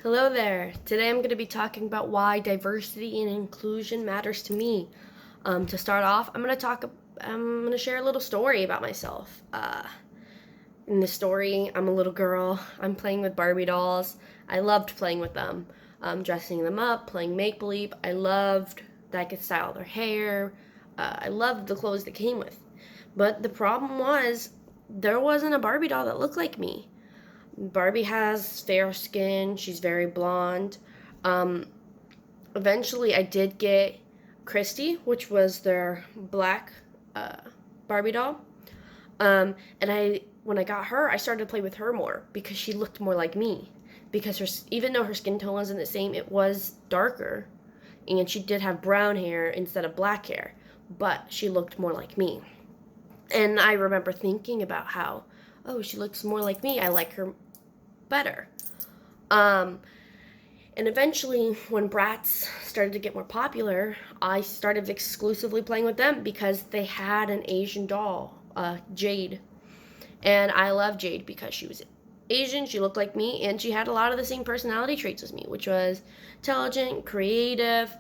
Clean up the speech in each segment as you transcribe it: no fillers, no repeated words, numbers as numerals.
Hello there. Today I'm going to be talking about why diversity and inclusion matters to me. To start off, I'm going to share a little story about myself. In this story, I'm a little girl. I'm playing with Barbie dolls. I loved playing with them, dressing them up, playing make believe. I loved that I could style their hair. I loved the clothes that came with. But the problem was, there wasn't a Barbie doll that looked like me. Barbie has fair skin. She's very blonde. Um, Eventually, I did get Christy, which was their black uh, Barbie doll. When I got her, I started to play with her more because she looked more like me. Because even though her skin tone wasn't the same, it was darker, and she did have brown hair instead of black hair, but she looked more like me. And I remember thinking about how, oh, she looks more like me. I like her better. Um, and eventually, when Bratz started to get more popular, I started exclusively playing with them because they had an Asian doll, Jade. And I love Jade because she was Asian, she looked like me, and she had a lot of the same personality traits as me, which was intelligent, creative,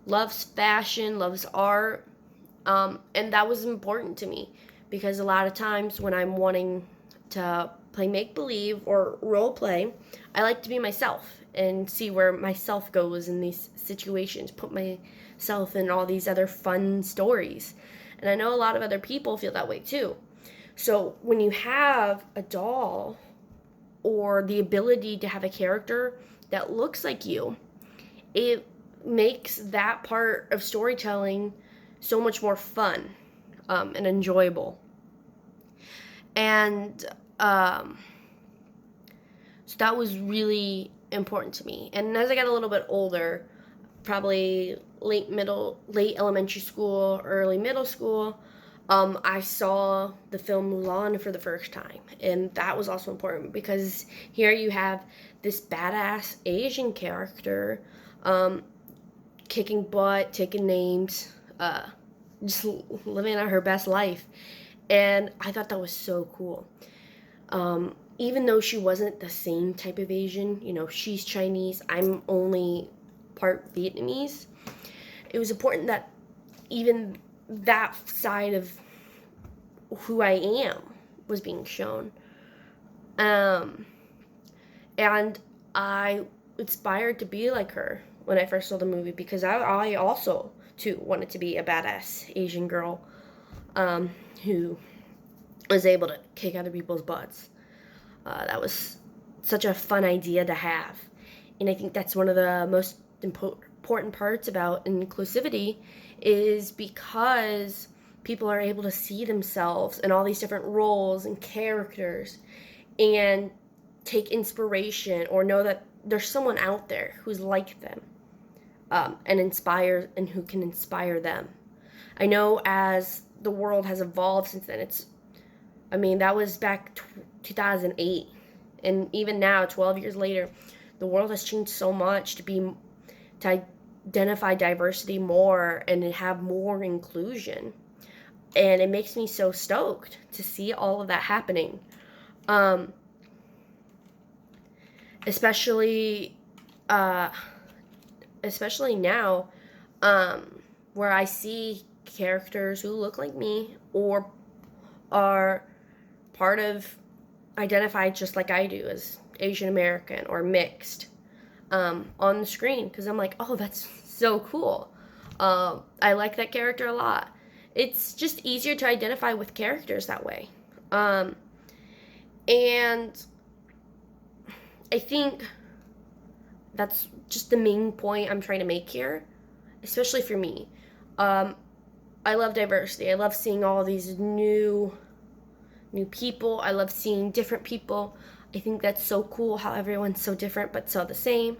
loves fashion, loves art. And that was important to me because a lot of times when I'm wanting to play make believe or role play, I like to be myself and see where myself goes in these situations, put myself in all these other fun stories. And I know a lot of other people feel that way too. So when you have a doll or the ability to have a character that looks like you, it makes that part of storytelling so much more fun and enjoyable. And so that was really important to me. And as I got a little bit older, probably late elementary school, early middle school, I saw the film Mulan for the first time. And that was also important because here you have this badass Asian character kicking butt, taking names, just living out her best life. And I thought that was so cool. Even though she wasn't the same type of Asian, she's Chinese, I'm only part Vietnamese, it was important that even that side of who I am was being shown. And I inspired to be like her when I first saw the movie because I also, too, wanted to be a badass Asian girl who was able to kick other people's butts. That was such a fun idea to have. And I think that's one of the most important parts about inclusivity is because people are able to see themselves in all these different roles and characters and take inspiration or know that there's someone out there who's like them and who can inspire them. I know as the world has evolved since then, that was back 2008. And even now, 12 years later, the world has changed so much to identify diversity more and to have more inclusion. And it makes me so stoked to see all of that happening. Especially now, where I see characters who look like me or are part of identified just like I do as Asian American or mixed on the screen because I'm like, oh, that's so cool. I like that character a lot. It's just easier to identify with characters that way. And I think that's just the main point I'm trying to make here, especially for me. I love diversity. I love seeing all these new people. I love seeing different people. I think that's so cool how everyone's so different but so the same.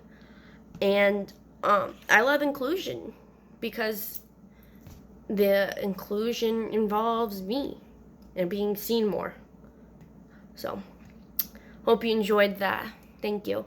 And I love inclusion because the inclusion involves me and being seen more. So, hope you enjoyed that. Thank you.